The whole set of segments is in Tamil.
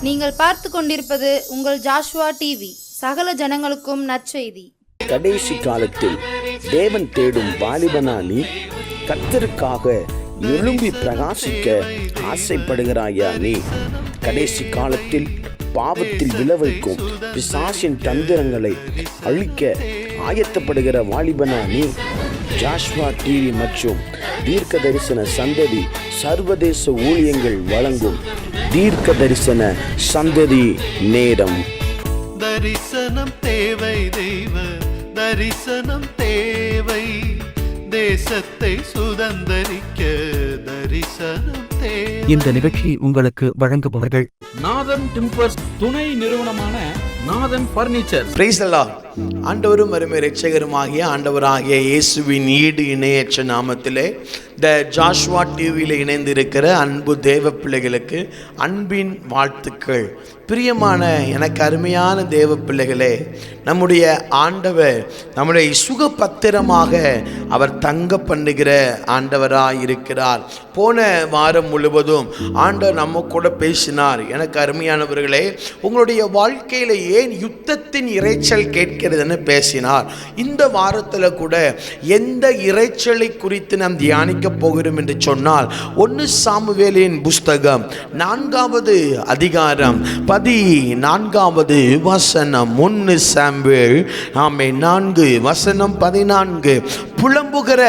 நீங்கள் பார்த்து கொண்டிருப்பது உங்கள் ஜாஷுவா டிவி. சகல ஜனங்களுக்கும் நற்செய்தி. கடைசி காலத்தில் தேவன் தேடும் வாலிபனா நீ? கர்த்தருக்காக எழும்பி பிரகாசிக்க ஆசைப்படுகிறாயா நீ? கடைசி காலத்தில் பாவத்தில் விளைவிக்கும் பிசாசின் தந்திரங்களை அழிக்க ஆயத்தப்படுகிற வாலிபனா நீ? ஜாஷ்வா டிவி மற்றும் தீர்க்க தரிசன சந்ததி சர்வதேச ஊழியங்கள் வழங்கும் தீர்க்க தரிசன சந்ததி நேரம். தரிசனம் தேவை, தெய்வ தரிசனம் தேவை, தேசத்தை சுதந்தரிக்க தரிசனம் தேவை. இந்த நிகழ்ச்சி உங்களுக்கு வழங்குபவர்கள் நாதன் டிம்பர்ஸ் துணை நிறுவனமான நாதன் பர்னிச்சர். Praise the Lord. ஆண்டவரும் அருமை இரட்சகருமாகிய ஆண்டவராகிய இயேசுவின் ஈடு இணையற்ற நாமத்திலே த ஜாஷ்வா டிவியில் இணைந்திருக்கிற அன்பு தேவ பிள்ளைகளுக்கு அன்பின் வாழ்த்துக்கள். பிரியமான எனக்கு அருமையான தேவ பிள்ளைகளே, நம்முடைய ஆண்டவர் நம்முடைய சுகபத்திரமாக அவர் தங்க பண்ணுகிற ஆண்டவராக இருக்கிறார். போன வாரம் முழுவதும் ஆண்டவர் நம்ம கூட பேசினார். எனக்கு அருமையானவர்களே, உங்களுடைய வாழ்க்கையில் ஏன் யுத்தத்தின் இரைச்சல் கேட்கிறதுன்னு பேசினார். இந்த வாரத்தில் கூட எந்த இரைச்சலை குறித்து நாம் தியானிக்க போகிறோம் என்று சொன்னால், 1 சாமுவேலின் புஸ்தகம் 4வது அதிகாரம் 14வது வசனம். 1 சாமுவேல் 4:14. புலம்புகிற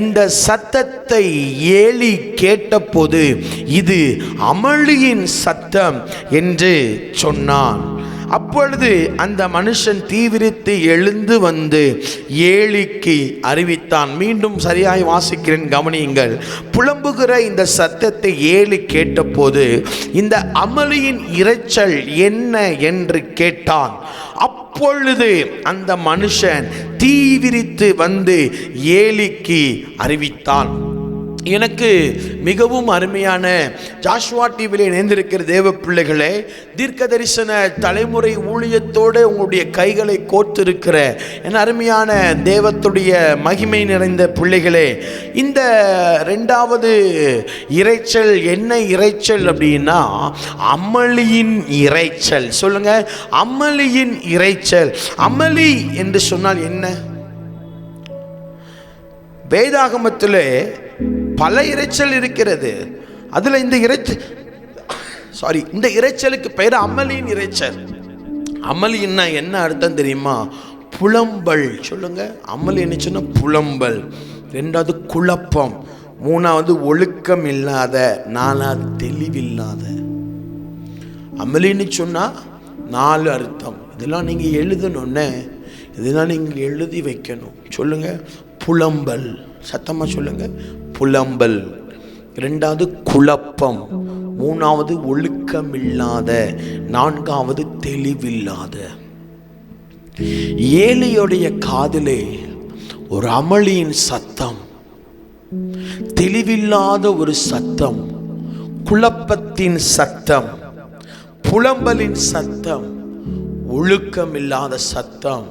இந்த சத்தத்தை ஏலி கேட்டபோது இது அமளியின் சத்தம் என்று சொன்னான். அப்பொழுது அந்த மனுஷன் தீவிரித்து எழுந்து வந்து ஏலிக்கு அறிவித்தான். மீண்டும் சரியாய் வாசிக்கிறேன், கவனியுங்கள். புலம்புகிற இந்த சத்தத்தை ஏலி கேட்டபோது இந்த அமளியின் இரைச்சல் என்ன என்று கேட்டான். அப்பொழுது அந்த மனுஷன் தீவிரித்து வந்து ஏலிக்கு அறிவித்தான். எனக்கு மிகவும் அருமையான ஜாஷ்வா டிவியில் இணைந்திருக்கிற தேவ பிள்ளைகளே, தீர்க்க தரிசன தலைமுறை ஊழியத்தோடு உங்களுடைய கைகளை கோர்த்திருக்கிற என் அருமையான தேவத்துடைய மகிமை நிறைந்த பிள்ளைகளே, இந்த 2வது இரைச்சல் என்ன இரைச்சல் அப்படின்னா, அமளியின் இரைச்சல். சொல்லுங்க, அமளியின் இரைச்சல். அமளி என்று சொன்னால் என்ன? வேதாகமத்திலே பல இரைச்சல் இருக்கிறது. அதுல இந்த இரைச்சலுக்கு பெயர் அமளியின் இரைச்சல். அமளின்னா என்ன அர்த்தம் தெரியுமா? புலம்பல். சொல்லுங்க, அமளி என்ன சொன்னா புலம்பல். 2வது குழப்பம். 3வது ஒழுக்கம் இல்லாத. 4வது தெளிவில்லாத. அமளின்னு சொன்னா 4 அர்த்தம். இதெல்லாம் நீங்க எழுதணும்னு, இதெல்லாம் நீங்க எழுதி வைக்கணும். சொல்லுங்க, புலம்பல். சத்தமா சொல்லுங்க, புலம்பல். 2வது குழப்பம். 3வது ஒழுக்கமில்லாத. 4வது தெளிவில்லாத. ஏலியுடைய காதிலே ஒரு அமளியின் சத்தம், தெளிவில்லாத ஒரு சத்தம், குழப்பத்தின் சத்தம், புலம்பலின் சத்தம், ஒழுக்கமில்லாத சத்தம்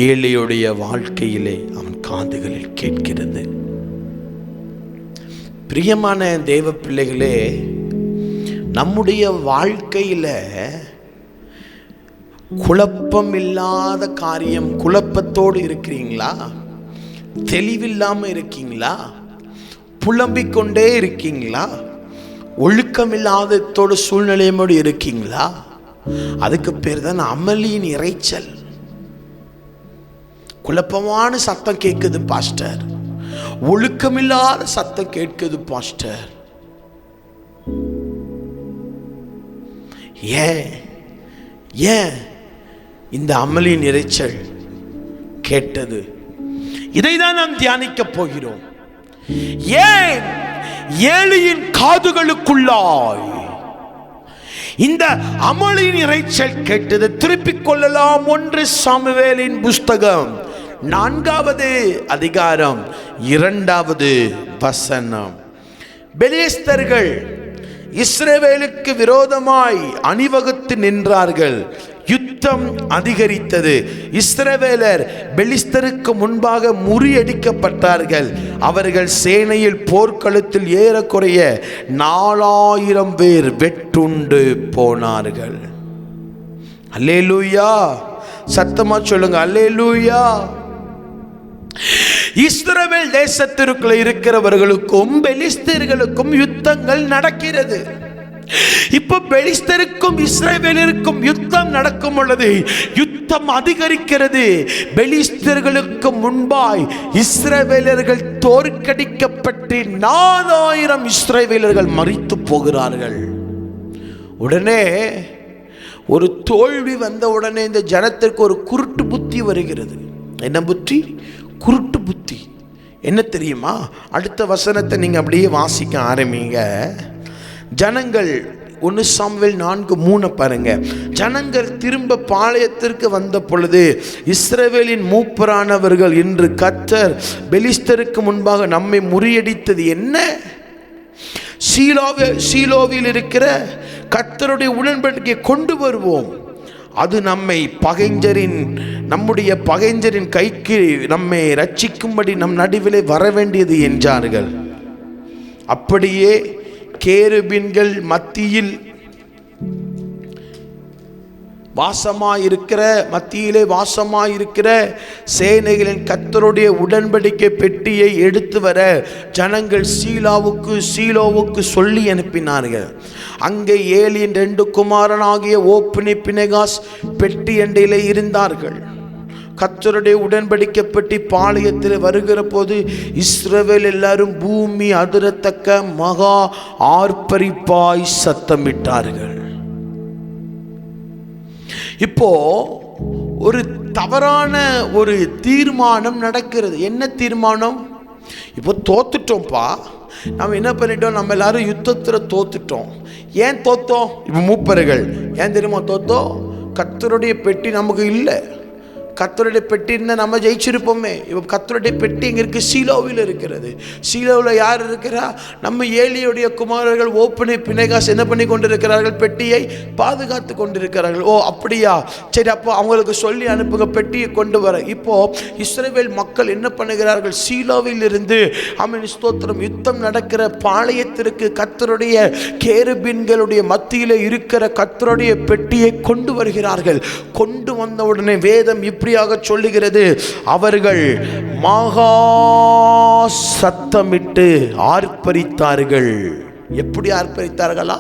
ஏலியுடைய வாழ்க்கையிலே அவன் காதுகளில் கேட்கிறது. பிரியமான தேவ பிள்ளைகளே, நம்முடைய வாழ்க்கையில குழப்பம் இல்லாத காரியம், குழப்பத்தோடு இருக்கிறீங்களா? தெளிவில்லாம இருக்கீங்களா? புலம்பிக் கொண்டே இருக்கீங்களா? ஒழுக்கமில்லாதத்தோடு சூழ்நிலையோடு இருக்கீங்களா? அதுக்கு பேர் தான் அமளியின் இரைச்சல். குழப்பமான சத்தம் கேட்குது பாஸ்டர், ஒழுக்கமில்லாத சத்தம் கேட்குது பாஸ்டர். ஏன் இந்த அமளியின் இரைச்சல் கேட்டது? இதைதான் நாம் தியானிக்க போகிறோம். ஏன் ஏலியின் காதுகளுக்குள்ளாய் இந்த அமளியின் இரைச்சல் கேட்டது? திருப்பிக் கொள்ளலாம். 1 சாமுவேலின் புஸ்தகம் 4வது அதிகாரம் 2வது வசனம். பெலிஸ்தர்கள் இஸ்ரவேலுக்கு விரோதமாய் அணிவகுத்து நின்றார்கள். யுத்தம் அதிகரித்தது. இஸ்ரவேலர் பெலிஸ்தருக்கு முன்பாக முறியடிக்கப்பட்டார்கள். அவர்கள் சேனையில் போர்க்களத்தில் ஏறக்குறைய 4000 பேர் வெட்டுண்டு போனார்கள். அல்லேலூயா, சத்தமா சொல்லுங்க அல்லேலூயா. இஸ்ரவேல் தேசத்திற்குள்ள இருக்கிறவர்களுக்கும் பெலிஸ்தர்களுக்கும் யுத்தங்கள் நடக்கிறது. இப்போ பெலிஸ்தருக்கும் இஸ்ரவேலருக்கும் யுத்தம் நடக்கும் பொழுது யுத்தம் அதிகரிக்கிறது. பெலிஸ்தர்களுக்கு முன்பாய் இஸ்ரவேலர்கள் தோற்கடிக்கப்பட்டு 4000 இஸ்ரவேலர்கள் மரித்து போகிறார்கள். உடனே ஒரு தோல்வி வந்த உடனே இந்த ஜனத்திற்கு ஒரு குருட்டு புத்தி வருகிறது. என்ன புத்தி? குருட்டு புத்தி. என்ன தெரியுமா? அடுத்த வசனத்தை நீங்க அப்படியே வாசிக்க ஆரம்பிங்க. ஜனங்கள் 1 சாமுவேல் 4:3 பாருங்க. ஜனங்கள் திரும்ப பாளையத்திற்கு வந்த பொழுது இஸ்ரவேலின் மூப்பரானவர்கள், இன்று கர்த்தர் பெலிஸ்தருக்கு முன்பாக நம்மை முறியடித்தது என்ன? சீலோவில் இருக்கிற கர்த்தருடைய உடன்படிக்கையை கொண்டு வருவோம், அது நம்முடைய பகைஞரின் கைக்கு நம்மை ரட்சிக்கும்படி நம் நடுவிலே வர வேண்டியது என்றார்கள். அப்படியே கேருபீன்கள் மத்தியிலே வாசமாயிருக்கிற சேனைகளின் கர்த்தருடைய உடன்படிக்கை பெட்டியை எடுத்து வர ஜனங்கள் சீலோவுக்கு சொல்லி அனுப்பினார்கள். அங்கே ஏலியின் 2 குமாரனாகிய ஓப்னி பினெகாஸ் பெட்டி அண்டையிலே இருந்தார்கள். கர்த்தருடைய உடன்படிக்கை பெட்டி பாளையத்தில் வருகிற போது இஸ்ரவேல் எல்லாரும் பூமி அதிரத்தக்க மகா ஆர்ப்பரிப்பாய் சத்தமிட்டார்கள். இப்போ ஒரு தவறான ஒரு தீர்மானம் நடக்கிறது. என்ன தீர்மானம்? இப்போ தோத்துட்டோம்ப்பா, நம்ம என்ன பண்ணிட்டோம்? நம்ம எல்லாரும் யுத்தத்தில் தோத்துட்டோம். ஏன் தோத்தோம்? இப்போ மூப்பர்கள் ஏன் தெரியுமா தோத்தோம்? கர்த்தருடைய பெட்டி நமக்கு இல்லை. கர்த்தருடைய பெட்டி இருந்தால் நம்ம ஜெயிச்சிருப்போமே. இப்போ கர்த்தருடைய பெட்டி எங்கே இருக்குது? சீலோவில் இருக்கிறது. சீலோவில் யார் இருக்கிறா? நம்ம ஏலியுடைய குமாரர்கள் ஓப்பனை பினெகாஸ் என்ன பண்ணி கொண்டிருக்கிறார்கள்? பெட்டியை பாதுகாத்து கொண்டிருக்கிறார்கள். ஓ அப்படியா, சரி, அப்போ அவங்களுக்கு சொல்லி அனுப்புங்க, பெட்டியை கொண்டு வர. இப்போ இஸ்ரவேல் மக்கள் என்ன பண்ணுகிறார்கள்? சீலோவில் இருந்து ஸ்தோத்திரம் யுத்தம் நடக்கிற பாளையத்திற்கு கர்த்தருடைய கேருபீன்களுடைய மத்தியில் இருக்கிற கர்த்தருடைய பெட்டியை கொண்டு வருகிறார்கள். கொண்டு வந்த உடனே வேதம் இப்படியாக சொல்லுகிறது, அவர்கள் மகா சத்தமிட்டு ஆர்ப்பரித்தார்கள். எப்படி ஆர்ப்பரித்தார்களா?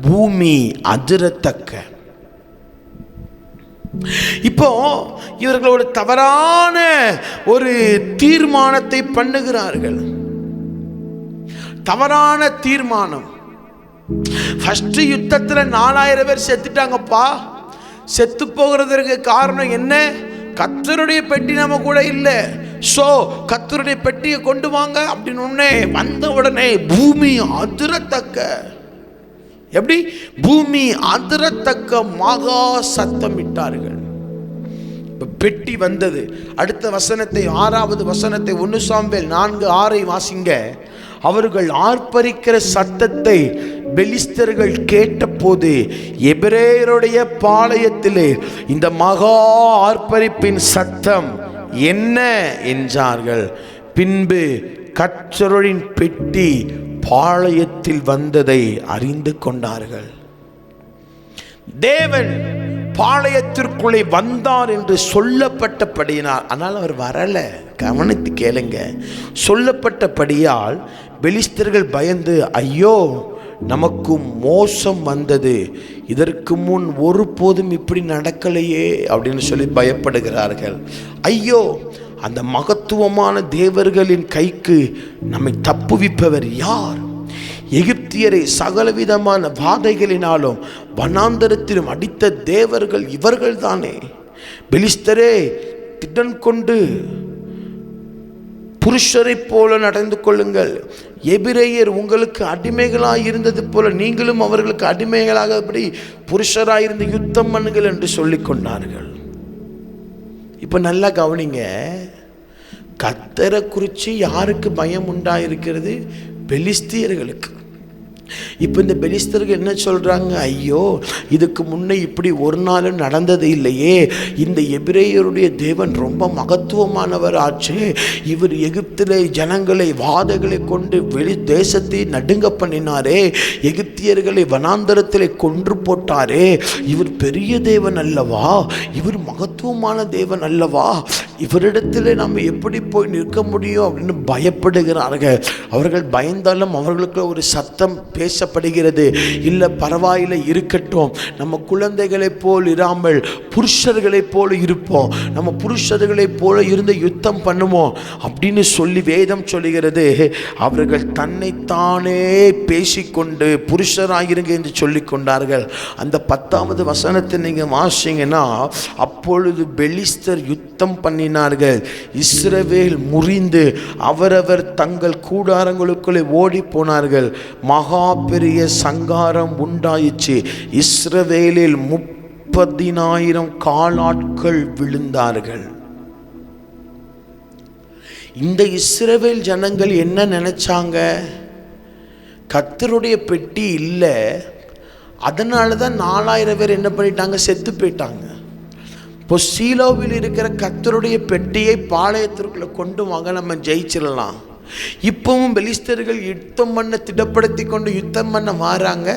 பூமி அதிரத்தக்க. இப்போ இவர்கள் ஒரு தவறான ஒரு தீர்மானத்தை பண்ணுகிறார்கள். தவறான தீர்மானம். ஃபர்ஸ்ட் யுத்தத்தில் 4000 பேர் செத்துட்டாங்கப்பா. செத்து போகிறதுக்கு காரணம் என்ன? கர்த்தருடைய பெட்டி நம்ம கூட இல்லை. ஸோ கர்த்தருடைய பெட்டியை கொண்டு வாங்க அப்படின்னு வந்த உடனே பூமி அதிரத்தக்க, எப்படி? பூமி அதிரத்தக்க மகா சத்தமிட்டார்கள். பெட்டி வந்தது. அடுத்த வசனத்தை 6வது வசனத்தை 1 சாமுவேல் 4:6 வாசிங்க. அவர்கள் ஆர்ப்பரிக்கிற சத்தத்தை பெலிஸ்தர்கள் கேட்டபோது எபிரேயருடைய பாளையத்திலே இந்த மகா ஆர்ப்பரிப்பின் சத்தம் என்ன என்றார்கள். பின்பு கர்த்தரின் பெட்டி பாளையத்தில் வந்ததை அறிந்து கொண்டார்கள். தேவன் பாளையத்திற்குள்ளே வந்தார் என்று சொல்லப்பட்டபடியினால், ஆனால் அவர் வரல. கவனித்து கேளுங்க. சொல்லப்பட்டபடியால் பெலிஸ்தர்கள் பயந்து, ஐயோ நமக்கு மோசம் வந்தது, இதற்கு முன் ஒருபோதும் இப்படி நடக்கலையே அப்படின்னு சொல்லி பயப்படுகிறார்கள். ஐயோ, அந்த மகத்துவமான தேவர்களின் கைக்கு நம்மை தப்புவிப்பவர் யார்? எகிப்தியரை சகலவிதமான வாதைகளினாலும் வனாந்தரத்திலும் அடித்த தேவர்கள் இவர்கள் தானே. பெலிஸ்தரே, திடன் கொண்டு புருஷரை போல நடந்து கொள்ளுங்கள். எபிரேயர் உங்களுக்கு அடிமைகளாக இருந்தது போல நீங்களும் அவர்களுக்கு அடிமைகளாக புருஷராயிருந்து யுத்தம் பண்ணுங்கள் என்று சொல்லிக் கொண்டார்கள். இப்போ நல்லா கவனிங்க. கர்த்தரை குறித்து யாருக்கு பயம் உண்டாயிருக்கிறது? பெலிஸ்தியர்களுக்கு. இப்போ இந்த பெலிஸ்தர்கள் என்ன சொல்கிறாங்க, ஐயோ இதுக்கு முன்னே இப்படி ஒரு நாளும் நடந்தது இல்லையே, இந்த எபிரேயருடைய தேவன் ரொம்ப மகத்துவமானவர் ஆச்சு, இவர் எகிப்தில் ஜனங்களை வாதைகளை கொண்டு வெளி தேசத்தை நடுங்க பண்ணினாரே, எகிப்தியர்களை வனாந்தரத்தில் கொன்று போட்டாரே, இவர் பெரிய தேவன் அல்லவா, இவர் மகத்துவமான தேவன் அல்லவா, இவரிடத்தில் நம்ம எப்படி போய் நிற்க முடியும் அப்படின்னு பயப்படுகிறார்கள். அவர்கள் பயந்தாலும் அவர்களுக்கு ஒரு சத்தம் பேசப்படுகிறது, இல்லை பரவாயில்லை இருக்கட்டும், நம்ம குழந்தைகளைப் போல் இராமல் புருஷர்களைப் போல இருப்போம், நம்ம புருஷர்களைப் போல இருந்து யுத்தம் பண்ணுவோம் அப்படின்னு சொல்லி வேதம் சொல்லுகிறது. அவர்கள் தன்னைத்தானே பேசிக்கொண்டு புருஷராயிருங்க என்று சொல்லி கொண்டார்கள். அந்த 10வது வசனத்தை நீங்கள் வாசிங்கன்னா, அப்பொழுது பெலிஸ்தர் யுத்தம் பண்ணினார்கள், இஸ்ரவேல் முறிந்து அவரவர் தங்கள் கூடாரங்களுக்குள்ளே ஓடி போனார்கள், மகா பெரிய சங்காரம் உண்டாயிற்று, இஸ்ரவேலில் 30,000 காலாட்கள் விழுந்தார்கள். இந்த இஸ்ரவேல் ஜனங்கள் என்ன நினைச்சாங்க, கர்த்தருடைய பெட்டி இல்லை, அதனால தான் 4,000 பேர் என்ன பண்ணிட்டாங்க, செத்து போயிட்டாங்க. இப்போ சீலோவில் இருக்கிற கர்த்தருடைய பெட்டியை பாளையத்திற்குள்ள கொண்டு வாங்க, நம்ம ஜெயிச்சிடலாம். இப்பவும் பெலிஸ்தர்கள் யுத்தம் பண்ண திடப்படுத்தி கொண்டு யுத்தம் பண்ண மாறாங்க.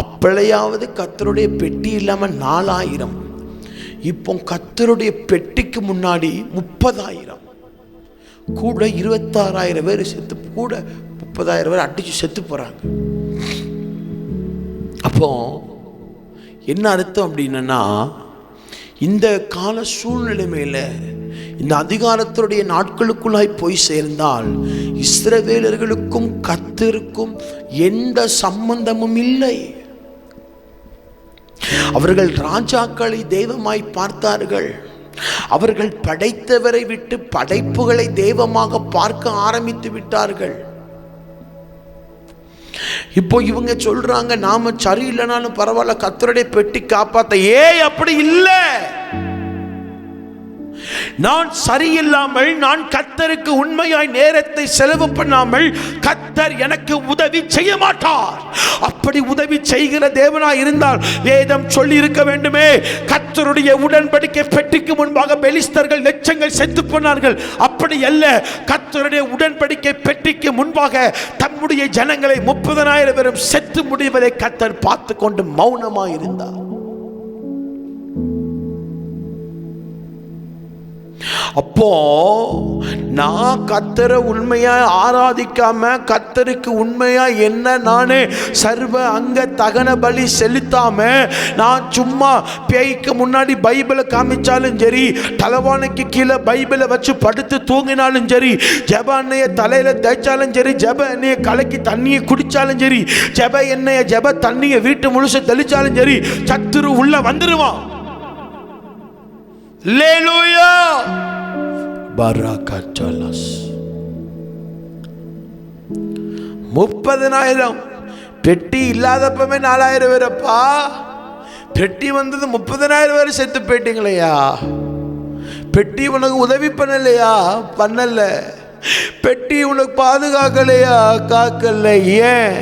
அப்பளையாவது கர்த்தருடைய பெட்டி இல்லாமல் 4,000, இப்போ கர்த்தருடைய பெட்டிக்கு முன்னாடி 30,000, கூட 26,000 பேர் செத்து, கூட 30,000 பேர் அடிச்சு செத்து போறாங்க. அப்போ என்ன அர்த்தம் அப்படின்னா, இந்த கால சூழ்நிலைமையில இந்த அதிகாரத்துடைய நாட்களுக்குள்ளாய் போய் சேர்ந்தால் இஸ்ரவேலர்களுக்கும் கர்த்தருக்கும் எந்த சம்பந்தமும் இல்லை. அவர்கள் ராஜாக்களை தெய்வமாய் பார்த்தார்கள், அவர்கள் படைத்தவரை விட்டு படைப்புகளை தெய்வமாக பார்க்க ஆரம்பித்து விட்டார்கள். இப்போ இவங்க சொல்றாங்க, நாம சரியில்லைனாலும் பரவாயில்ல, கர்த்தருடைய பெட்டி காப்பாத்த. அப்படி இல்லை, நான் சரியில்லாமல், நான் கர்த்தருக்கு உண்மையாய் நேரத்தை செலவு பண்ணாமல் கர்த்தர் எனக்கு உதவி செய்ய மாட்டார். அப்படி உதவி செய்கிற தேவனாய் இருந்தால் வேதம் சொல்லி இருக்க வேண்டுமே, கர்த்தருடைய உடன்படிக்கை பெட்டிக்கு முன்பாக பெலிஸ்தர்கள் லட்சங்கள் செத்து போனார்கள். அப்படி அல்ல, கர்த்தருடைய உடன்படிக்கை பெட்டிக்கு முன்பாக தம்முடைய ஜனங்களை 30,000 பேரும் செத்து முடிவதை கர்த்தர் பார்த்து கொண்டு மௌனமாய் இருந்தார். அப்போ நான் கர்த்தரை உண்மையா ஆராதிக்காம, கர்த்தருக்கு உண்மையா என்ன நானே சர்வ அங்க தகன பலி செலுத்தாம, நான் சும்மா பேய்க்கு முன்னாடி பைபிளை காமிச்சாலும் சரி, தலைவானைக்கு கீழே பைபிளை வச்சு படுத்து தூங்கினாலும் சரி, ஜெப எண்ணெயை தலையில தேய்ச்சாலும் சரி, ஜெப எண்ணெயை கலக்கி தண்ணியை குடிச்சாலும் சரி, ஜெப எண்ணெயை ஜெப தண்ணியை வீட்டு முழுச தெளிச்சாலும் சரி, சத்துரு உள்ள வந்துருவான். அல்லேலூயா. பரக்கத்தலஸ் 30,000 பெட்டி இல்லாதப்பவே 4,000 பேரப்பா, பெட்டி வந்தது 30,000 பேர் செத்து போயிட்டீங்களையா? பெட்டி உனக்கு உதவி பண்ணலையா? பண்ணல. பெட்டி உனக்கு பாதுகாக்கலையா? காக்கல. ஏன்?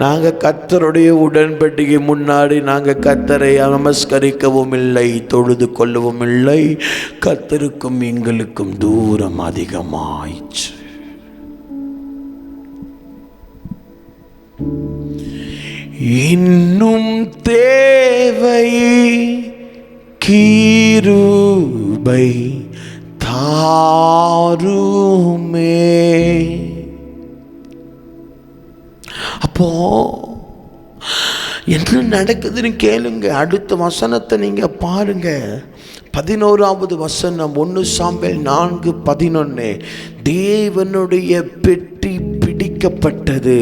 நாங்க கர்த்தருடைய உடன்படிக்கை முன்னாடி நாங்க கர்த்தரை நமஸ்கரிக்கவும் இல்லை, தொழுது கொள்ளவும் இல்லை. கர்த்தருக்கும் எங்களுக்கும் தூரம் அதிகமாயிற்று. இன்னும் தேவை கிருபை தாருமே. அப்போ என்ன நடக்குதுன்னு கேளுங்க. அடுத்த வசனத்தை நீங்க பாருங்க. 11வது வசனம், 1 சாமுவேல் 4:11. தேவனுடைய பெட்டி பிடிக்கப்பட்டது.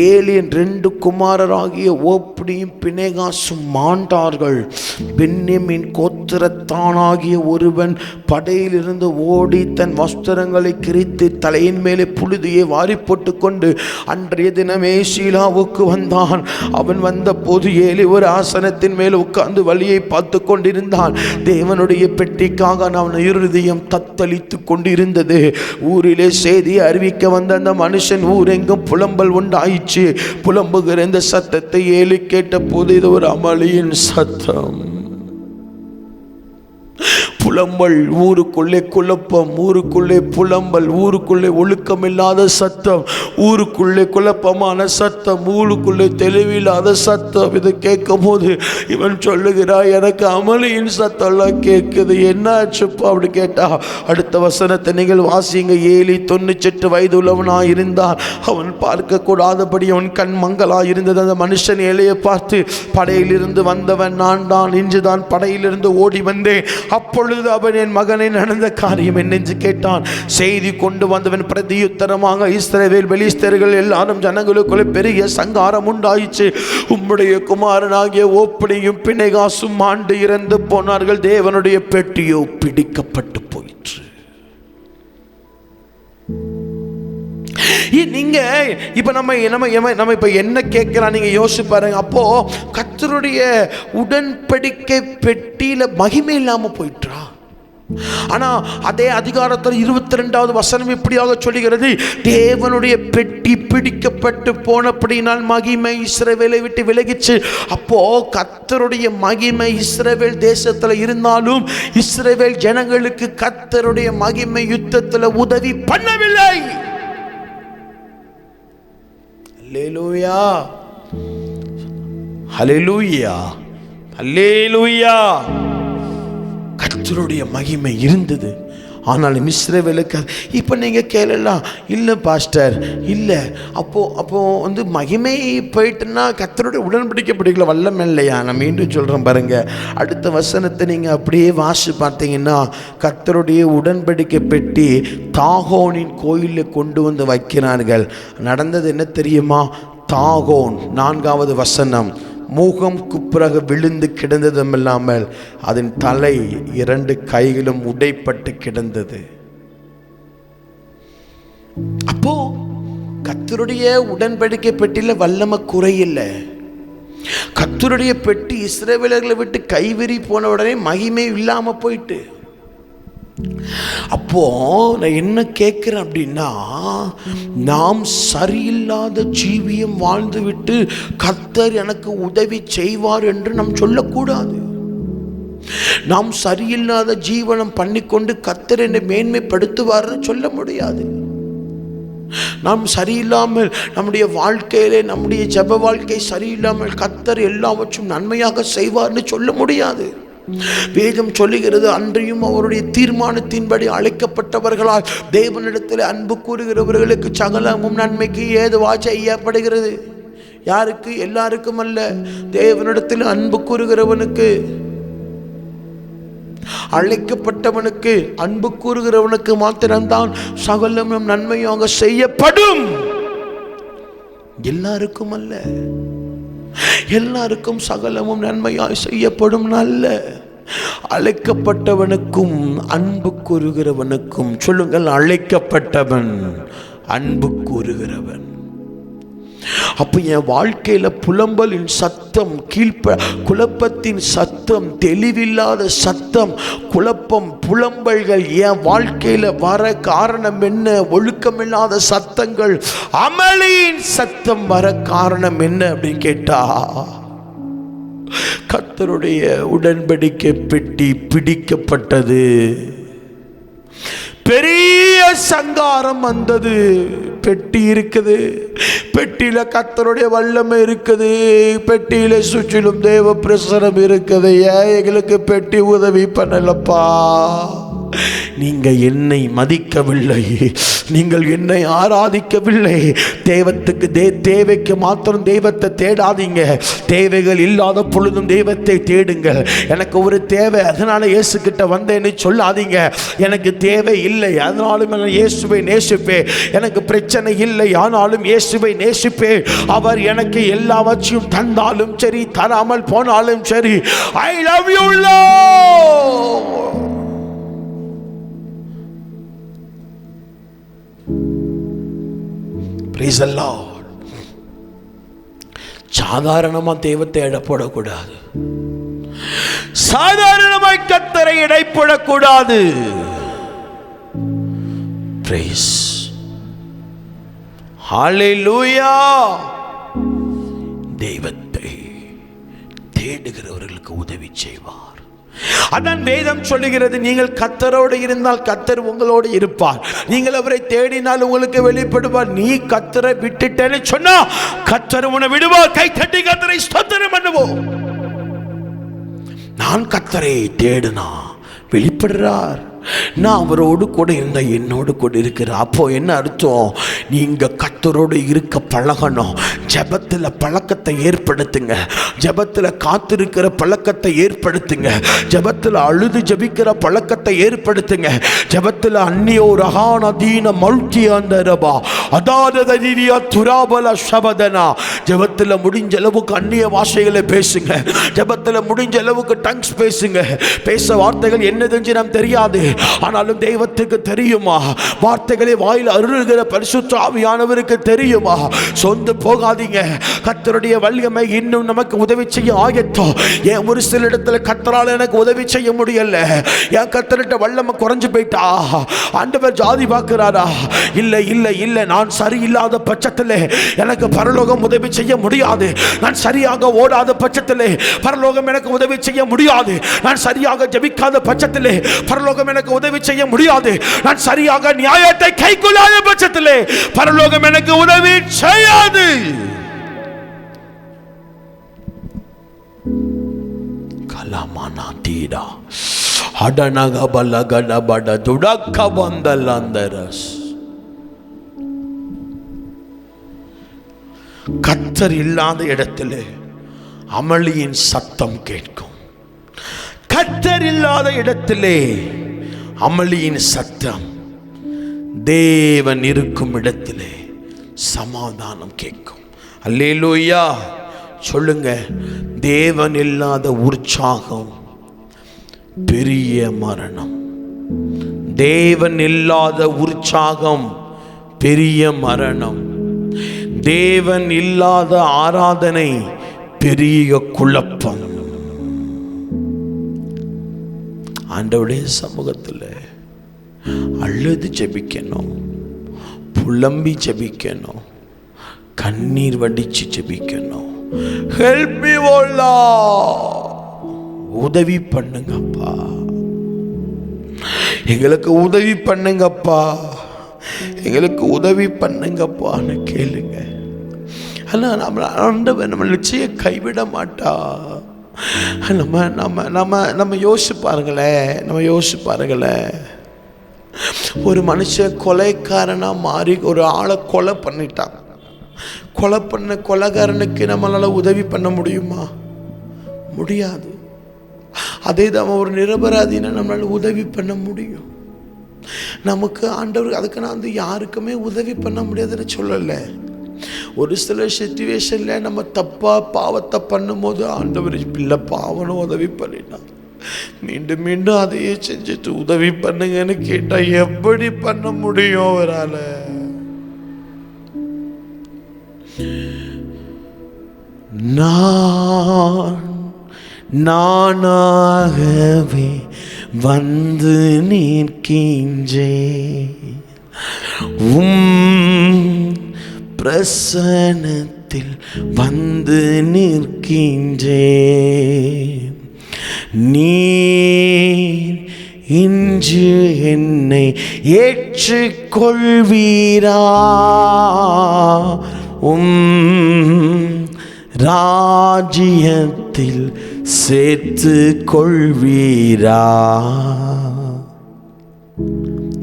ஏலியின் 2 குமாரராகிய ஓப்னியும் பினேகாசும் மாண்டார்கள். பென்யமீன் கோத்திரத்தானாகிய ஒருவன் படையிலிருந்து ஓடி தன் வஸ்திரங்களை கிழித்து தலையின் மேலே புழுதியை வாரி போட்டு கொண்டு அன்றைய தினமே ஷீலாவுக்கு வந்தான். அவன் வந்த போது ஏலி ஒரு ஆசனத்தின் மேல் உட்கார்ந்து வழியை பார்த்து கொண்டிருந்தான். தேவனுடைய பெட்டிக்காக அவன் இருதயம் தத்தளித்து கொண்டிருந்தது. ஊரிலே செய்தி அறிவிக்க வந்த அந்த மனுஷன் ஊரெங்கும் புலம்பல் உண்டாயிற்று. புலம்புகிற இந்த சத்தத்தை ஏலி கேட்ட போது இது ஒரு அமளியின் சத்தம். புலம்பல், ஊருக்குள்ளே குழப்பம், ஊருக்குள்ளே புலம்பல், ஊருக்குள்ளே ஒழுக்கமில்லாத சத்தம், ஊருக்குள்ளே குழப்பமான சத்தம், ஊருக்குள்ளே தெளிவில்லாத சத்தம். இதை கேட்கும் போது இவன் சொல்லுகிறான், எனக்கு அமளியின் சத்தம்லாம் கேட்குது, என்ன ஆச்சுப்பா அப்படி கேட்டா, அடுத்த வசனத்தை நீங்கள் வாசிங்க. ஏலி 98 வயது உள்ளவனாக இருந்தான். அவன் பார்க்க கூடாதபடி அவன் கண் மங்களாக இருந்தது. அந்த மனுஷன் ஏலியை பார்த்து, படையிலிருந்து வந்தவன் நான் தான், இன்றுதான் படையிலிருந்து ஓடி வந்தேன். அப்பொழுது அவன், என் மகனை நடந்த காரியம் என்னென்று கேட்டான். செய்தி கொண்டு வந்தவன் பிரதியுத்தரமாக, இஸ்ரவேல் பெலிஸ்தர்கள் எல்லாரும் ஜனங்களுக்குள்ளே பெரிய சங்காரம் உண்டாயிற்று. உம்முடைய குமாரனாகிய ஓப்பனியும் பிணைகாசும் ஆண்டு இறந்து போனார்கள். தேவனுடைய பெட்டியோ பிடிக்கப்பட்டு போயிற்று. நீங்க இப்ப நம்ம இப்ப என்ன கேட்கிறோம் நீங்க யோசிச்சு பாருங்க. அப்போ கர்த்தருடைய உடன்படிக்கை பெட்டியில மகிமை இல்லாம போயிட்டா. ஆனா அதே அதிகாரத்தில் 22வது வசனம் இப்படியாக சொல்லுகிறது, தேவனுடைய பெட்டி பிடிக்கப்பட்டு போனபடினால் மகிமை இஸ்ரவேலை விட்டு விலகிச்சு. அப்போ கர்த்தருடைய மகிமை இஸ்ரவேல் தேசத்துல இருந்தாலும் இஸ்ரவேல் ஜனங்களுக்கு கர்த்தருடைய மகிமை யுத்தத்துல உதவி பண்ணவில்லை. அல்லேலூயா, அல்லேலூயா, அல்லேலூயா. கர்த்தருடைய மகிமை இருந்தது, ஆனாலும் இஸ்ரவேலுக்கு. இப்போ நீங்கள் கேளலாம், இல்லை பாஸ்டர், இல்லை அப்போ வந்து மகிமை போயிட்டுன்னா கர்த்தருடைய உடன்படிக்கை பிடிக்கல, வல்லமை இல்லையா? நான் மீண்டும் சொல்கிறேன் பாருங்க, அடுத்த வசனத்தை நீங்கள் அப்படியே வாசி பார்த்தீங்கன்னா, கர்த்தருடைய உடன்படிக்கை பெட்டி தாகோனின் கோயிலில் கொண்டு வந்து வைக்கிறார்கள். நடந்தது என்ன தெரியுமா? தாகோன் 4வது வசனம், மூகம் குப்புறாக விழுந்து கிடந்ததும் இல்லாமல் அதன் தலை 2 கைகளும் உடைப்பட்டு கிடந்தது. அப்போ கர்த்தருடைய உடன்படிக்கை பெட்டியில வல்லமை குறையில்லை. கர்த்தருடைய பெட்டி இஸ்ரவேலர்களை விட்டு கைவிரி போன உடனே மகிமை இல்லாம போயிட்டு. அப்போ நான் என்ன கேட்கிறேன் அப்படின்னா, நாம் சரியில்லாத ஜீவியம் வாழ்ந்து விட்டு கர்த்தர் எனக்கு உதவி செய்வார் என்று நாம் சொல்லக்கூடாது. நாம் சரியில்லாத ஜீவனம் பண்ணிக்கொண்டு கர்த்தர் என்னை மேன்மைப்படுத்துவார் சொல்ல முடியாது. நாம் சரியில்லாமல் நம்முடைய வாழ்க்கையிலே, நம்முடைய ஜெப வாழ்க்கை சரியில்லாமல் கர்த்தர் எல்லாவற்றும் நன்மையாக செய்வார்னு சொல்ல முடியாது. வேதம் சொல்லுகிறது, அன்றையும் அவருடைய தீர்மானத்தின்படி அழைக்கப்பட்டவர்களால் தேவனிடத்தில் அன்பு கூறுகிறவர்களுக்கு சகலமும் நன்மைக்கு ஏதுவா செய்யப்படுகிறது. யாருக்கு? எல்லாருக்கும் அல்ல, தேவனிடத்தில் அன்பு கூறுகிறவனுக்கு, அழைக்கப்பட்டவனுக்கு, அன்பு கூறுகிறவனுக்கு மாத்திரம்தான் சகலமும் நன்மையாக செய்யப்படும். எல்லாருக்கும் அல்ல, எல்லாருக்கும் சகலமும் நன்மையாய் செய்யப்படும் நல்ல. அழைக்கப்பட்டவனுக்கும் அன்பு கூறுகிறவனுக்கும். சொல்லுங்கள், அழைக்கப்பட்டவன், அன்பு கூறுகிறவன். அப்போ என் வாழ்க்கையில புலம்பலின் சத்தம், குழப்பத்தின் சத்தம், தெளிவில்லாத சத்தம், குழப்பம், புலம்பல்கள் என் வாழ்க்கையில வர காரணம் என்ன? ஒழுக்கமில்லாத சத்தங்கள், அமளியின் சத்தம் வர காரணம் என்ன அப்படின்னு கேட்டா, கர்த்தருடைய உடன்படிக்கை பெட்டி பிடிக்கப்பட்டது. பெரிய சங்காரம் வந்தது. பெட்டி இருக்குது, பெட்டியில கர்த்தருடைய வல்லமை இருக்குது, பெட்டியில சுற்றிலும் தேவ பிரசனம் இருக்குது. ஏன் எங்களுக்கு பெட்டி உதவி பண்ணலப்பா? நீங்க என்னை மதிக்கவில்லை, நீங்கள் என்னை ஆராதிக்கவில்லை. தேவைக்கு மாத்திரம் தெய்வத்தை தேடாதீங்க, தேவைகள் இல்லாத பொழுதும் தெய்வத்தை தேடுங்கள். எனக்கு ஒரு தேவை, அதனால இயேசு கிட்ட வந்தேன்னு சொல்லாதீங்க. எனக்கு தேவை இல்லை, ஆனாலும் நான் இயேசுவை நேசிப்பேன். எனக்கு பிரச்சனை இல்லை, ஆனாலும் இயேசுவை நேசிப்பேன். அவர் எனக்கு எல்லாவற்றையும் தந்தாலும் சரி, தராமல் போனாலும் சரி, I love you Lord. Praise the Lord. சாதாரணமா தெய்வத்தை எடைப்படக்கூடாது, சாதாரணமாய் கர்த்தரை எடைப்படக்கூடாது. Praise. ஹல்லேலூயா. தெய்வத்தை தேடுகிறவர்களுக்கு உதவி செய்வார். அதான் வேதம் சொல்லுகிறது, நீங்கள் கர்த்தரோடு இருந்தால் கர்த்தர் உங்களோடு இருப்பார், நீங்கள் அவரை தேடினால் உங்களுக்கு வெளிப்படுவார். நீ கர்த்தரை விட்டுட்டேன்னு சொன்னா கர்த்தர் உன்னை விடுவார். கை தட்டி கர்த்தரை ஸ்தோத்திரம் பண்ணுவோம். நான் கர்த்தரை தேடினா வெளிப்படுறார். நான் அவரோடு கூட இருந்த என்னோடு கூட இருக்கிற. அப்போ என்ன அர்த்தம்? நீங்க கர்த்தரோடு இருக்க பழகணும். ஜெபத்தில் பழக்கத்தை ஏற்படுத்துங்க. ஜெபத்தில் காத்திருக்கிற பழக்கத்தை ஏற்படுத்துங்க. ஜெபத்தில் அழுது ஜெபிக்கிற பழக்கத்தை ஏற்படுத்துங்க. ஜெபத்தில் அந்நியோ ரகானதீன மல்டி அந்தரபா அதாததீரியா துராபல சபதனா. ஜெபத்தில் முடிஞ்ச அளவுக்கு அந்நிய பாஷைகளை பேசுங்க. ஜெபத்தில் முடிஞ்ச அளவுக்கு டங்ஸ் பேசுங்க. பேச வார்த்தைகள் என்னதுன்னு நாம் தெரியாது, ஆனாலும் தெய்வத்துக்கு தெரியுமா? வார்த்தைகளை வாயில் அருள்கிற பரிசுத்த ஆவியானவருக்கு தெரியுமா? சொந்து போகாதீங்க. கர்த்தருடைய வல்லமை இன்னும் நமக்கு உதவி செய்ய ஆயத்தம். ஏன் ஒரு சில இடத்துல கர்த்தரால் எனக்கு உதவி செய்ய முடியல? ஏன் கர்த்தர்கிட்ட வல்லமை குறைஞ்சு போயிட்டா? ஆண்டவர் ஜாதி பார்க்கிறாரா? இல்லை இல்லை இல்லை. நான் சரியில்லாத பட்சத்தில் எனக்கு பரலோகம் உதவி செய்ய முடியாது. நான் சரியாக ஓடாத பட்சத்தில் பரலோகம் எனக்கு உதவி செய்ய முடியாது. நான் சரியாக ஜெபிக்காத பட்சத்தில் பரலோகம் எனக்கு உதவி செய்ய முடியாது. நான் சரியாக நியாயத்தை கைக்கொள்ளாத பட்சத்தில் பரலோகம் எனக்கு உதவி செய்யாது. கலமானா தீடா அடனக பலகட பட துடக்க வந்தலந்தரஸ். கர்த்தர் இல்லாத இடத்திலே அமளியின் சத்தம் கேட்கும். கர்த்தர் இல்லாத இடத்திலே அமளியின் சத்தம். தேவன் இருக்கும் இடத்திலே சமாதானம் கேட்கும். அல்லேலூயா சொல்லுங்க. தேவன் இல்லாத உற்சாகம் பெரிய மரணம். தேவன் இல்லாத உற்சாகம் பெரிய மரணம். தேவன் இல்லாத ஆராதனை பெரிய குழப்பம். ஆண்டவருடைய சமூகத்தில் அழுது ஜெபிக்கணும், புலம்பி ஜெபிக்கணும், கண்ணீர் வடிச்சு ஜெபிக்கணும். Help me O lord. உதவி பண்ணுங்கப்பா, எங்களுக்கு உதவி பண்ணுங்கப்பா, எங்களுக்கு உதவி பண்ணுங்கப்பான்னு கேளுங்க. ஆனால் நம்ம நிச்சயம் கைவிட மாட்டா. நம்ம யோசிச்சு பாருங்களேன். ஒரு மனுஷன் கொலைக்காரனா மாறி ஒரு ஆளை கொலை பண்ணிட்டான். கொலை பண்ண கொலைகாரனுக்கு நம்மளால உதவி பண்ண முடியுமா? முடியாது. அதே தான் ஒரு நிரபராதினா நம்மளால உதவி பண்ண முடியும். நமக்கு ஆண்டவர் அதுக்கு நான் யாருக்குமே உதவி பண்ண முடியாதுன்னு சொல்லலை. ஒரு சில சிச்சுவேஷன்ல நம்ம தப்பா பாவத்தை பண்ணும்போது ஆண்டவர் பிள்ளை பாவனும் உதவி பண்ணினா மீண்டும் மீண்டும் அதையே செஞ்சுட்டு உதவி பண்ணுங்கன்னு கேட்டா எப்படி பண்ண முடியும் அவரால? நானாகவே வந்து நிற்கின்றேன் பிரசன்னத்தில் வந்து நிற்கின்றேன். நீர் இன்று என்னை ஏற்றுக்கொள்வீரா? ராஜ்யத்தில் சேர்த்து கொள்வீரா?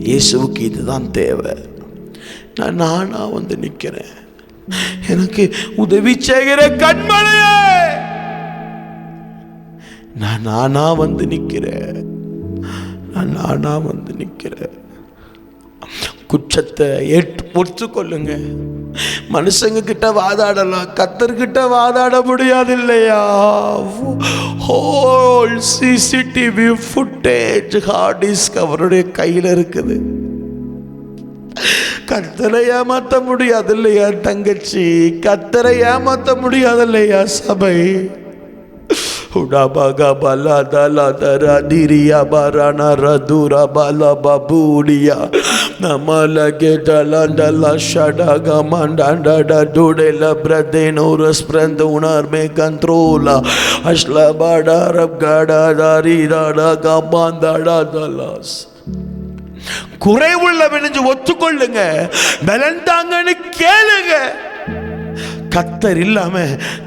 இயேசுவுக்கு இதுதான் தேவை. நானா வந்து நிக்கிறேன். எனக்கு உதவி செய்கிற கண்மலையே, நானா வந்து நிக்கிறேன். குற்றத்தை பொறுத்துக்கொள்ளுங்க. மனுஷங்க கிட்ட வாதாடலாம், கர்த்தர்கிட்ட வாதாட முடியாது இல்லையா? Whole CCTV footage hard disk அவருடைய கையில் இருக்குது. கர்த்தரை ஏமாற்ற முடியாது இல்லையா தங்கச்சி? கர்த்தரை ஏமாற்ற முடியாது இல்லையா சபை? உடபக பலதல தரதிரிய பரண ரதுர பல பபூடியா நமலகே தலந்தல ஷடக மண்டட துடல பிரதேனோர ஸ்ப்ரந்த உணர்மே கண்ட்ரோலா அஷ்லபட ரப்கட தரிதட கபாந்தட தலாஸ். குறைவுள்ள வினைஞ்சு ஒத்துக்கொள்ளுங்க, பலன் தாங்கன்னு கேளுங்க. கத்தர் இல்லாம,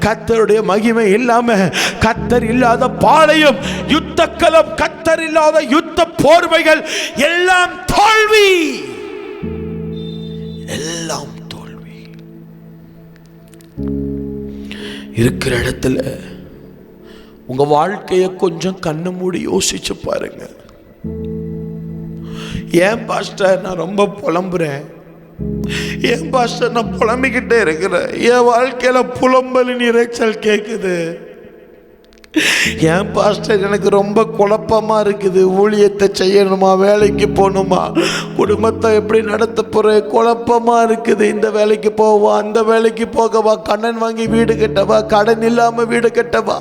கத்தருடைய மகிமை இல்லாம, கத்தர் இல்லாத பாளையம், யுத்த களம், கத்தர் இல்லாத யுத்த போர்வைகள் எல்லாம் தோல்வி, எல்லாம் தோல்வி. இருக்கிற இடத்துல உங்க வாழ்க்கையை கொஞ்சம் கண்ணு மூடி யோசிச்சு பாருங்க. ஏன் பாஸ்டர் நான் ரொம்ப புலம்புறேன், ஏன் பாஸ்டர் நான் புலம்பிக்கிட்டே இருக்கிறேன், என் வாழ்க்கையில புலம்பலின் இறைச்சல் கேட்குது, ஏன் பாஸ்டர் எனக்கு ரொம்ப குழப்பமா இருக்குது, ஊழியத்தை செய்யணுமா, வேலைக்கு போகணுமா, குடும்பத்தை எப்படி நடத்த போறேன், குழப்பமா இருக்குது, இந்த வேலைக்கு போவா, அந்த வேலைக்கு போகவா, கடன் வாங்கி வீடு கட்டவா, கடன் இல்லாம வீடு கட்டவா,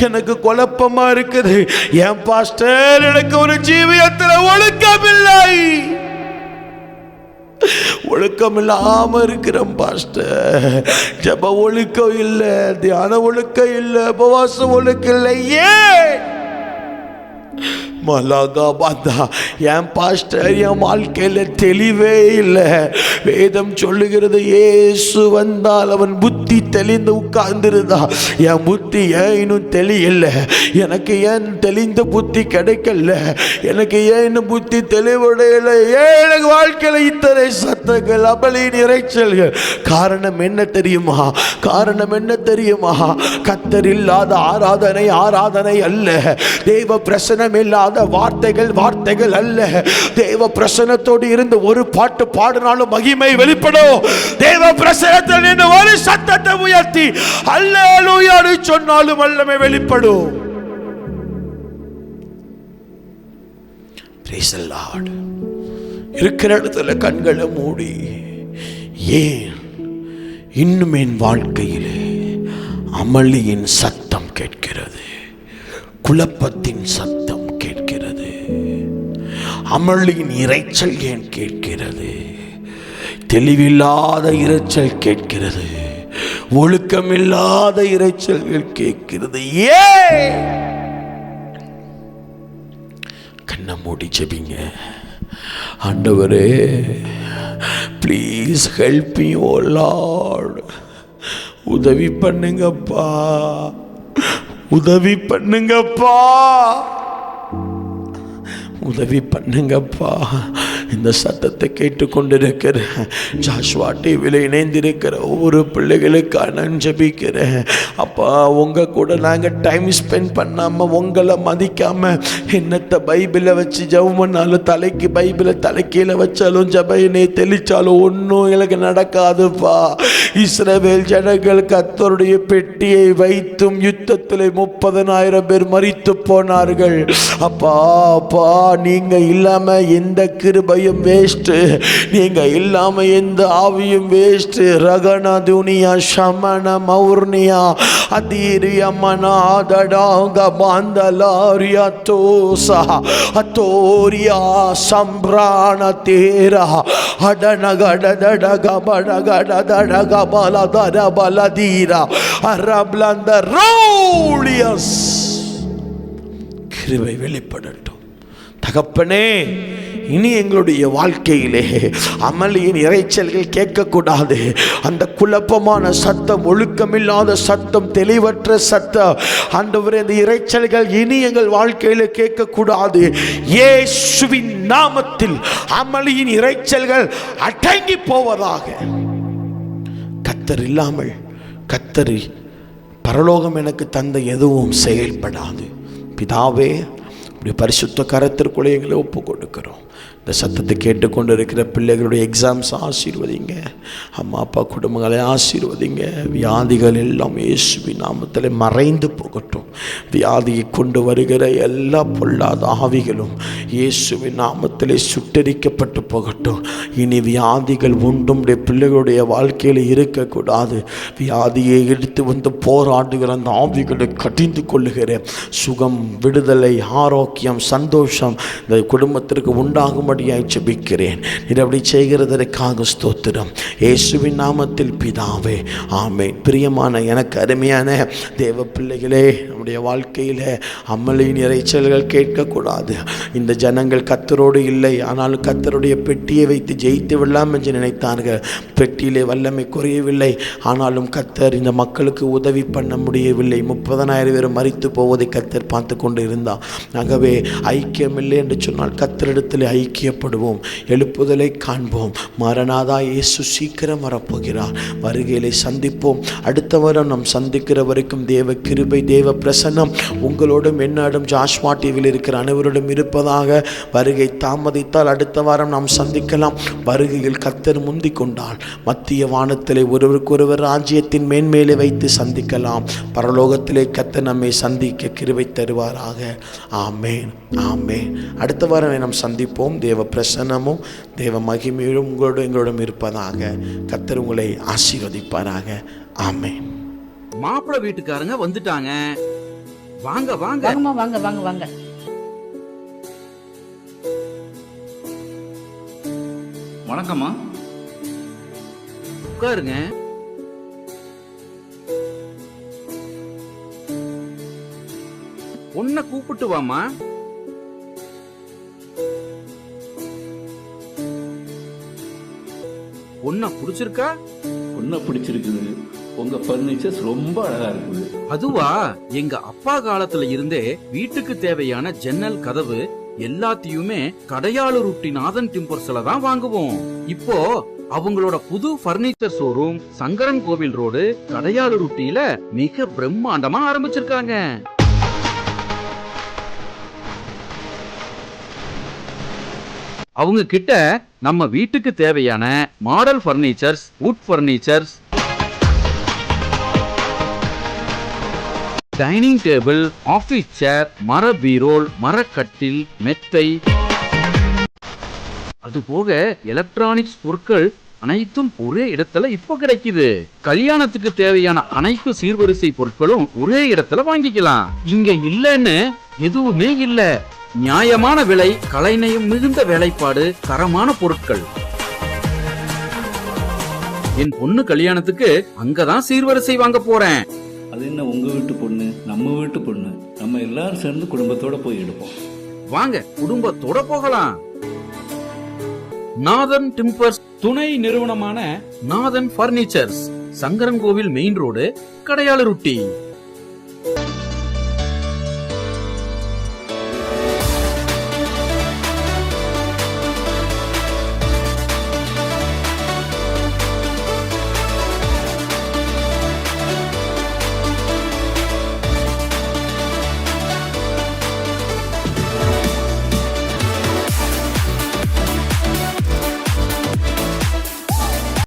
எனக்கு குழப்பமா இருக்குது. ஏன் பாஸ்டர் எனக்கு ஒரு ஜீவியத்தில் ஒழுக்கம் இல்லை, ஒழுக்கம் இல்லாம இருக்கிறோம் பாஸ்டர். ஜப ஒழுக்கம் இல்லை, தியான ஒழுக்கம் இல்லை, உபவாச ஒழுக்கம் இல்லை. ஏன் மலாகா பாத்தா என் பாஸ்டர் என் வாழ்க்கையில தெளிவே இல்லை. வேதம் சொல்லுகிறது இயேசு வந்தால் அவன் புத்தி தெளிந்து உட்கார்ந்திருந்தா. என் புத்தி ஏன் இன்னும் தெளியல, எனக்கு ஏன் தெளிந்த புத்தி கிடைக்கல, எனக்கு ஏன் இன்னும் புத்தி தெளிவுடையல, ஏன் எனக்கு வாழ்க்கையில இத்தனை சத்தங்கள், அபலின் இறைச்சல்கள்? காரணம் என்ன தெரியுமா? காரணம் என்ன தெரியுமா? கத்தர் இல்லாத ஆராதனை ஆராதனை அல்ல, தேவ பிரசனம் இல்லாத வார்த்தைகள் வார்த்தைகள் அல்ல. தேவ பிரசனத்தோடு இருந்து ஒரு பாட்டு பாடினாலும் மகிமை வெளிப்படும். தேவ பிரசனத்தில் நின்று ஒரு சத்தத்தை உயர்த்தி அல்லேலூயா சொன்னாலும் வல்லமை வெளிப்படும். Praise the Lord. இருக்கிற இடத்துல கண்களை மூடி, ஏன் இன்னும் என் வாழ்க்கையிலே அமளியின் சத்தம் கேட்கிறது, குழப்பத்தின் சத்தம் கேட்கிறது, அமளியின் இரைச்சல் ஏன் கேட்கிறது, தெளிவில்லாத இரைச்சல் கேட்கிறது, ஒழுக்கமில்லாத இரைச்சல்கள் கேட்கிறது? ஏன்? கண்ணை மூடி ஜெபிங்க. ஆண்டவரே please help me O lord, உதவி பண்ணுங்கப்பா, உதவி பண்ணுங்கப்பா, உதவி பண்ணுங்கப்பா. இந்த சத்தத்தை கேட்டுக்கொண்டிருக்கிற ஜாஷ்வா டிவியில் இணைந்திருக்கிற ஒவ்வொரு பிள்ளைகளுக்காக நான் ஜெபிக்கிறேன். அப்பா, உங்கள் கூட நாங்கள் டைம் ஸ்பெண்ட் பண்ணாமல், உங்களை மதிக்காமல், என்னத்தை பைபிளை வச்சு ஜெபம் பண்ணாலும், தலைக்கு பைபிளை தலைக்கீழே வச்சாலும், ஜெபனை தெளித்தாலும் ஒன்றும் எனக்கு நடக்காதுப்பா. இஸ்ரவேல் ஜனங்கள் கர்த்தருடைய பெட்டியை வைத்தும் யுத்தத்தில் 30,000 பேர் மரித்து போனார்கள். அப்பா அப்பா, நீங்க இல்லாம எந்த கிருபையும் வேஸ்ட், நீங்க இல்லாம எந்த ஆவியும் வேஸ்ட். ரகன துனியா ஷமன மௌர்னியா அதீரியா மனாதடாக பாந்தலாரியா தோசா அத்தோரியா சம்பிராண தேரா அடனகடதடக படகடதடக பலதர பலதீரா அரப்லந்த ரோலியஸ். கிருபை வெளிப்படட்டும் தகப்பனே. இனி எங்களுடைய வாழ்க்கையிலே அமளியின் இரைச்சல்கள் கேட்கக்கூடாது. அந்த குழப்பமான சத்தம், ஒழுக்கமில்லாத சத்தம், தெளிவற்ற சத்தம், ஆண்டவரே இந்த இரைச்சல்கள் இனி எங்கள் வாழ்க்கையில கேட்கக்கூடாது. இயேசுவின் நாமத்தில் அமளியின் இரைச்சல்கள் அடங்கி போவதாக. கர்த்தர் இல்லாமல், கர்த்தர் பரலோகம் எனக்கு தந்த எதுவும் செயல்படாது. பிதாவே, பரிசுத்த கரத்திற்குள்ளே எங்களை ஒப்பு கொடுக்கிறோம். இந்த சத்தத்தை கேட்டுக்கொண்டு இருக்கிற பிள்ளைகளுடைய எக்ஸாம்ஸ் ஆசீர்வதிங்க. அம்மா அப்பா குடும்பங்களை ஆசீர்வதிங்க. வியாதிகள் எல்லாம் இயேசுவின் நாமத்தில் மறைந்து போகட்டும். வியாதியை கொண்டு வருகிற எல்லா பொல்லாத ஆவிகளும் இயேசுவின் நாமத்திலே சுட்டரிக்கப்பட்டு போகட்டும். இனி வியாதிகள் ஒன்றும் பிள்ளைகளுடைய வாழ்க்கையில் இருக்கக்கூடாது. வியாதியை எடுத்து வந்து போராடுகிற அந்த ஆவிகளை கடிந்து கொள்ளுகிற சுகம், விடுதலை, ஆரோக்கியம், சந்தோஷம் இந்த குடும்பத்திற்கு உண்டாகும்படியாய் ஜெபிக்கிறேன். நீர் அப்படி செய்கிறதற்காக ஸ்தோத்திரம். இயேசுவின் நாமத்தில் பிதாவே, ஆமென். பிரியமான எனக்கு அருமையான தேவ பிள்ளைகளே, நம்முடைய வாழ்க்கையில் அமளியின் இறைச்சல்கள் கேட்கக்கூடாது. இந்த ஜனங்கள் கர்த்தரோடு இல்லை, ஆனாலும் கர்த்தருடைய பெட்டியை வைத்து ஜெயித்து விடலாம் என்று நினைத்தார்கள். பெட்டியிலே வல்லமை குறையவில்லை, ஆனாலும் கர்த்தர் இந்த மக்களுக்கு உதவி பண்ண முடியவில்லை. 30,000 பேர் மரித்து போவதை கர்த்தர் பார்த்து கொண்டு இருந்தார். ஆகவே ஐக்கியமில்லை என்று சொன்னால் கர்த்தரிடத்தில் ஐக்கியப்படுவோம், எழுப்புதலை காண்போம். மரணாதா இயேசு சீக்கிரம் வரப்போகிறார். வருகையிலே சந்திப்போம். அடுத்த வாரம் நாம் சந்திக்கிற வரைக்கும் தேவ கிருபை, தேவ பிரசன்னம் உங்களோடும் என்னோடும் ஜாஷ்வா டிவியில் இருக்கிற அனைவரோடும் இருப்பதாக. வருகை தாமதித்தால் அடுத்த வாரம் நாம் சந்திக்கலாம். வருகையில் கர்த்தர் முந்திக் கொண்டால் மத்திய வானத்திலே ஒருவருக்கொருவர் ராஜ்யத்தின் மேன்மேலே வைத்து சந்திக்கலாம். பரலோகத்திலே கர்த்தர் நம்மை சந்திக்க கிருபை தருவாராக. ஆமேன், ஆமேன். அடுத்த வாரம் நாம் சந்திப்போம். தேவ பிரசன்னமும் தேவ மகிமையும் உங்களோடு எங்களோடும் இருப்பதாக. கர்த்தர் உங்களை ஆசீர்வதிப்பாராக. ஆமேன். மாப்பிள்ளை வீட்டுக்காரங்க வந்துட்டாங்க. வாங்க வாங்க வாங்கம்மா, வாங்க வாங்க வாங்க. வணக்கம்மா, உட்காருங்க. உன்னை கூப்பிட்டு வாமா. உன்னை பிடிச்சிருக்கா? உன்னை பிடிச்சிருக்குது. உங்க பர்னிச்சர்ஸ் ரொம்ப அழகா இருக்குது. அதுவா, எங்க அப்பா காலத்துல இருந்தே வீட்டுக்கு தேவையான ஜன்னல், கதவு எல்லாத்தையுமே கடையாளு ரொட்டி நாதன் டிம்பர்ஸ்ல தான் வாங்குவோம். இப்போ அவங்களோட புது பர்னிச்சர் ஷோரூம் சங்கரன் கோவில் ரோடு கடையாளு ரொட்டியில மிக பிரம்மாண்டமா ஆரம்பிச்சிருக்காங்க. அவங்க கிட்ட நம்ம வீட்டுக்கு தேவையான model furnitures, wood furnitures, dining table, office chair, மர பீரோல், மரக்கட்டில், மெத்தை, அதுபோக எலக்ட்ரானிக்ஸ் பொருட்கள் அனைத்தும் ஒரே இடத்துல இப்போ கிடைக்குது. கல்யாணத்துக்கு தேவையான அனைத்து சீர்வரிசை பொருட்களும் ஒரே இடத்துல வாங்கிக்கலாம். இங்க இல்லன்னு எதுவுமே இல்ல. நியாயமான விலை, கலைநயம் மிகுந்த வேலைப்பாடு, தரமான பொருட்கள். என் பொண்ணு கல்யாணத்துக்கு அங்கதான் சீர்வரிசை வாங்க போறேன். அது என்ன, உங்க வீட்டு பொண்ணு நம்ம வீட்டு பொண்ணு, நம்ம எல்லாரும் சேர்ந்து குடும்பத்தோட போய் எடுப்போம். வாங்க, குடும்பத்தோட போகலாம். நாதன் டிம்பர்ஸ் துணை நிறுவனமான நாதன் பர்னிச்சர்ஸ், சங்கரன் கோவில் மெயின் ரோடு, கடையாளு ரொட்டி.